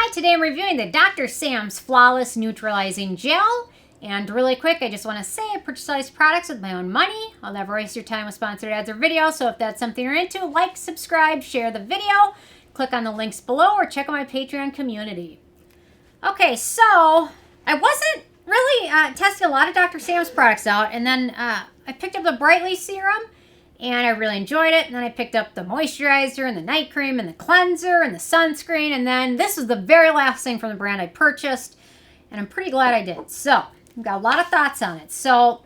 Hi, today I'm reviewing the Dr. Sam's Flawless Neutralizing Gel. And really quick, I just want to say I purchase these products with my own money. I'll never waste your time with sponsored ads or videos, so if that's something you're into, like, subscribe, share the video, click on the links below, or check out my Patreon community. Okay, so I wasn't really testing a lot of Dr. Sam's products out, and then I picked up the Brightly Serum, and I really enjoyed it. And then I picked up the moisturizer and the night cream and the cleanser and the sunscreen. And then this is the very last thing from the brand I purchased. And I'm pretty glad I did. So I've got a lot of thoughts on it. So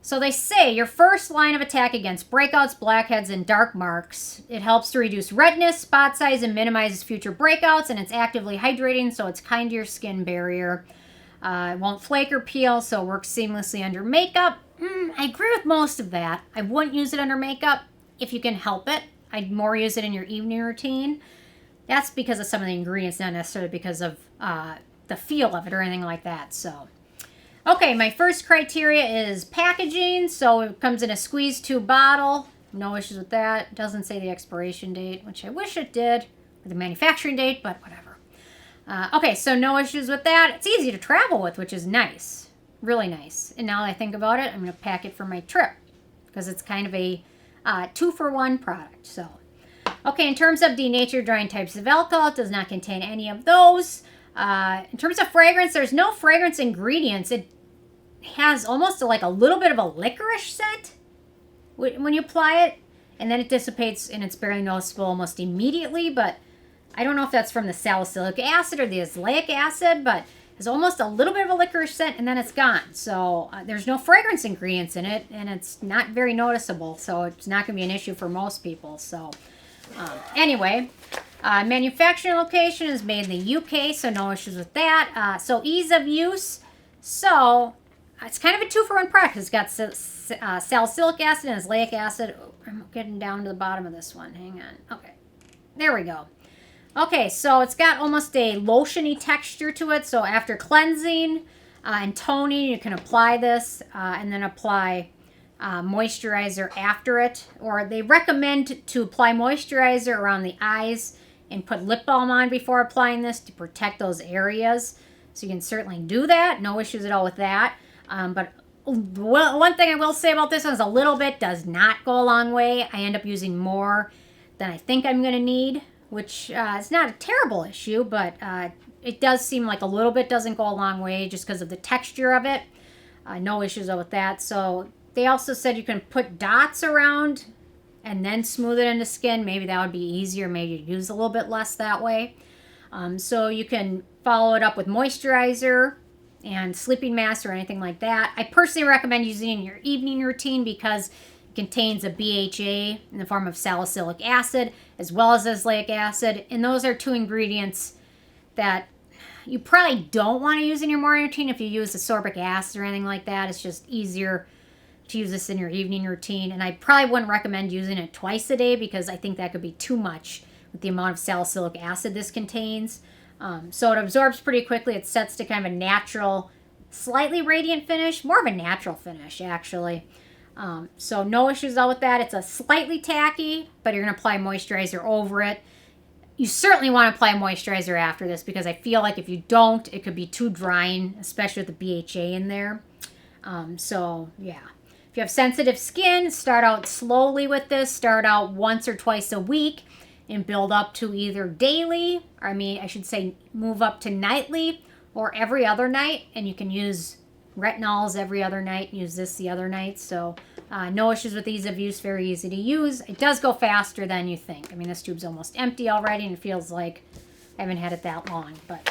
they say your first line of attack against breakouts, blackheads, and dark marks. It helps to reduce redness, spot size, and minimizes future breakouts. And it's actively hydrating, so it's kind to your skin barrier. It won't flake or peel, so it works seamlessly under makeup. I agree with most of that. I wouldn't use it under makeup if you can help it. I'd more use it in your evening routine. That's because of some of the ingredients, not necessarily because of the feel of it or anything like that. So, okay, my first criteria is packaging. So it comes in a squeeze tube bottle. No issues with that. It doesn't say the expiration date, which I wish it did, or the manufacturing date, but whatever. Okay, so no issues with that. It's easy to travel with, which is nice. Really nice. And now that I think about it, I'm going to pack it for my trip because it's kind of a 2-for-1 product. So, okay, in terms of denatured drying types of alcohol, it does not contain any of those. In terms of fragrance, there's no fragrance ingredients. It has almost like a little bit of a licorice scent when you apply it, and then it dissipates and it's barely noticeable almost immediately. But I don't know if that's from the salicylic acid or the azelaic acid, but there's almost a little bit of a licorice scent, and then it's gone. So there's no fragrance ingredients in it, and it's not very noticeable. So it's not going to be an issue for most people. So anyway, manufacturing location is made in the UK, so no issues with that. So ease of use. So it's kind of a 2-for-1 product. It's got salicylic acid and azelaic acid. Oh, I'm getting down to the bottom of this one. Hang on. Okay, there we go. Okay, so it's got almost a lotiony texture to it. So after cleansing and toning, you can apply this and then apply moisturizer after it. Or they recommend to apply moisturizer around the eyes and put lip balm on before applying this to protect those areas. So you can certainly do that. No issues at all with that. But one thing I will say about this one is a little bit does not go a long way. I end up using more than I think I'm going to need, which is not a terrible issue, but it does seem like a little bit doesn't go a long way just because of the texture of it. No issues with that. So they also said you can put dots around and then smooth it into skin. Maybe that would be easier. Maybe you'd use a little bit less that way. So you can follow it up with moisturizer and sleeping mask or anything like that. I personally recommend using it in your evening routine because contains a BHA in the form of salicylic acid as well as azelaic acid, and those are 2 ingredients that you probably don't want to use in your morning routine. If you use ascorbic acid or anything like that, it's just easier to use this in your evening routine, and I probably wouldn't recommend using it twice a day because I think that could be too much with the amount of salicylic acid this contains. So it absorbs pretty quickly. It sets to kind of a natural, slightly radiant finish, more of a natural finish actually. So no issues all with that. It's a slightly tacky, but you're going to apply moisturizer over it. You certainly want to apply moisturizer after this because I feel like if you don't, it could be too drying, especially with the BHA in there. So yeah, if you have sensitive skin, start out slowly with this. Start out once or twice a week and build up to either daily, or I should say move up to nightly or every other night, and you can use retinols every other night, use this the other night. So no issues with ease of use, very easy to use. It does go faster than you think. This tube's almost empty already and it feels like I haven't had it that long. But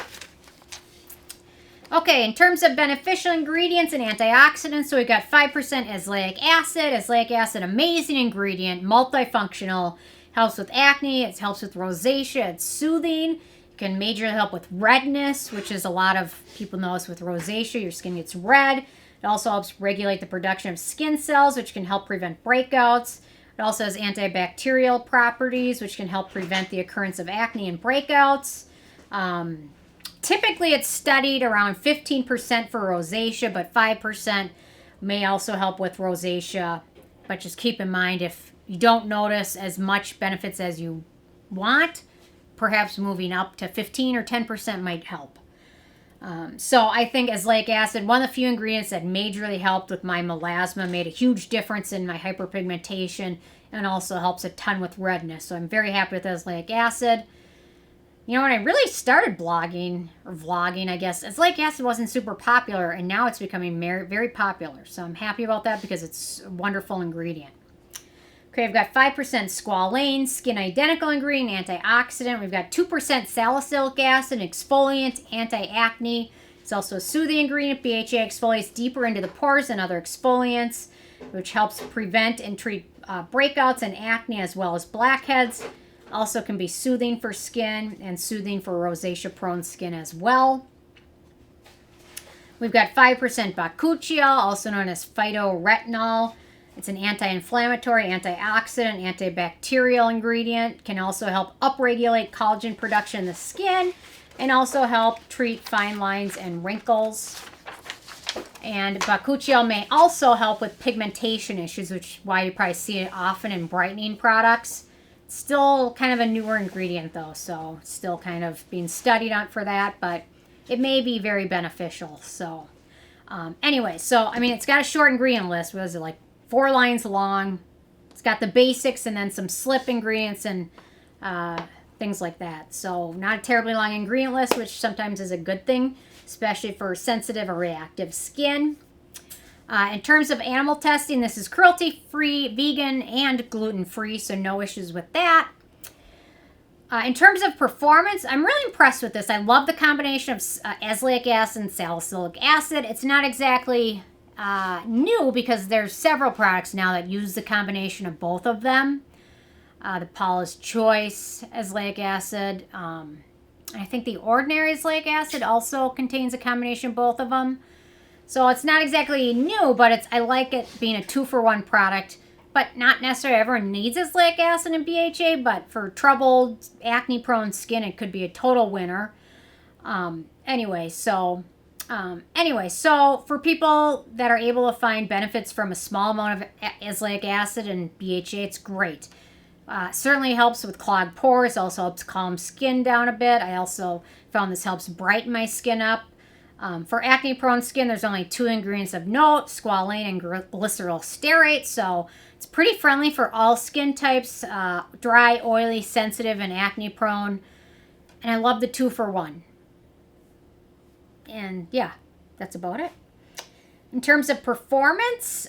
okay, in terms of beneficial ingredients and antioxidants, so we've got 5% azelaic acid. Azelaic acid, amazing ingredient, multifunctional, helps with acne, it helps with rosacea, it's soothing. Can majorly help with redness, which is a lot of people notice with rosacea. Your skin gets red. It also helps regulate the production of skin cells, which can help prevent breakouts. It also has antibacterial properties, which can help prevent the occurrence of acne and breakouts. Typically, it's studied around 15% for rosacea, but 5% may also help with rosacea. But just keep in mind, if you don't notice as much benefits as you want, perhaps moving up to 15 or 10% might help. So I think azelaic acid, one of the few ingredients that majorly helped with my melasma, made a huge difference in my hyperpigmentation, and also helps a ton with redness. So I'm very happy with azelaic acid. You know, when I really started blogging, or vlogging, I guess, azelaic acid wasn't super popular, and now it's becoming very, very popular. So I'm happy about that because it's a wonderful ingredient. Okay, we've got 5% squalane, skin identical ingredient, antioxidant. We've got 2% salicylic acid, exfoliant, anti-acne. It's also a soothing ingredient. BHA exfoliates deeper into the pores than other exfoliants, which helps prevent and treat breakouts and acne as well as blackheads. Also can be soothing for skin and soothing for rosacea-prone skin as well. We've got 5% Bakuchiol, also known as phytoretinol. It's an anti-inflammatory, antioxidant, antibacterial ingredient. Can also help upregulate collagen production in the skin and also help treat fine lines and wrinkles. And Bakuchiol may also help with pigmentation issues, which is why you probably see it often in brightening products. It's still kind of a newer ingredient though, so it's still kind of being studied on for that, but it may be very beneficial. So anyway, so I mean, it's got a short ingredient list. What is it, like 4 lines long? It's got the basics and then some slip ingredients and things like that. So not a terribly long ingredient list, which sometimes is a good thing, especially for sensitive or reactive skin. In terms of animal testing, this is cruelty-free, vegan, and gluten-free, so no issues with that. In terms of performance, I'm really impressed with this. I love the combination of azelaic acid and salicylic acid. It's not exactly new because there's several products now that use the combination of both of them. The Paula's Choice azelaic acid. I think the ordinary azelaic acid also contains a combination of both of them. So it's not exactly new, but I like it being a 2-for-1 product. But not necessarily everyone needs azelaic acid and BHA, but for troubled, acne-prone skin, it could be a total winner. Anyway, so for people that are able to find benefits from a small amount of azelaic acid and BHA, it's great. Certainly helps with clogged pores, also helps calm skin down a bit. I also found this helps brighten my skin up. For acne-prone skin, there's only 2 ingredients of note, squalane and glyceryl stearate, so it's pretty friendly for all skin types, dry, oily, sensitive, and acne-prone. And I love the 2-for-1. And yeah, that's about it. In terms of performance,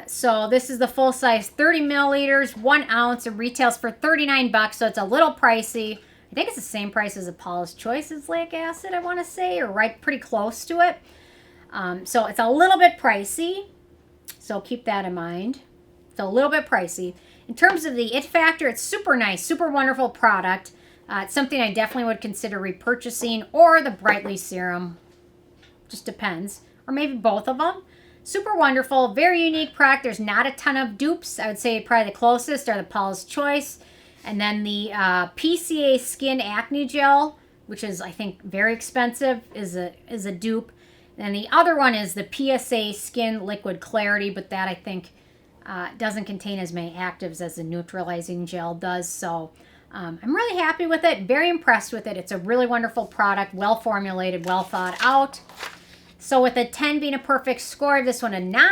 so this is the full size 30 milliliters, 1 ounce. It retails for $39, so it's a little pricey. I think it's the same price as a Paula's Choice azelaic acid, I want to say, or right pretty close to it. So it's a little bit pricey, so keep that in mind. It's a little bit pricey. In terms of the it factor, it's super nice, super wonderful product. It's something I definitely would consider repurchasing, or the Brightly Serum. Just depends. Or maybe both of them. Super wonderful, very unique product. There's not a ton of dupes. I would say probably the closest are the Paula's Choice. And then the PCA Skin Acne Gel, which is, I think, very expensive, is a dupe. And the other one is the PSA Skin Liquid Clarity, but that, I think, doesn't contain as many actives as the Neutralizing Gel does. So I'm really happy with it, very impressed with it. It's a really wonderful product, well formulated, well thought out. So with a 10 being a perfect score, this one a 9.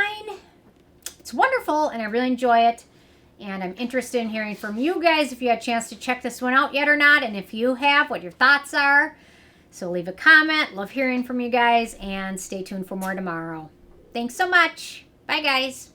It's wonderful, and I really enjoy it. And I'm interested in hearing from you guys if you had a chance to check this one out yet or not. And if you have, what your thoughts are. So leave a comment. Love hearing from you guys. And stay tuned for more tomorrow. Thanks so much. Bye, guys.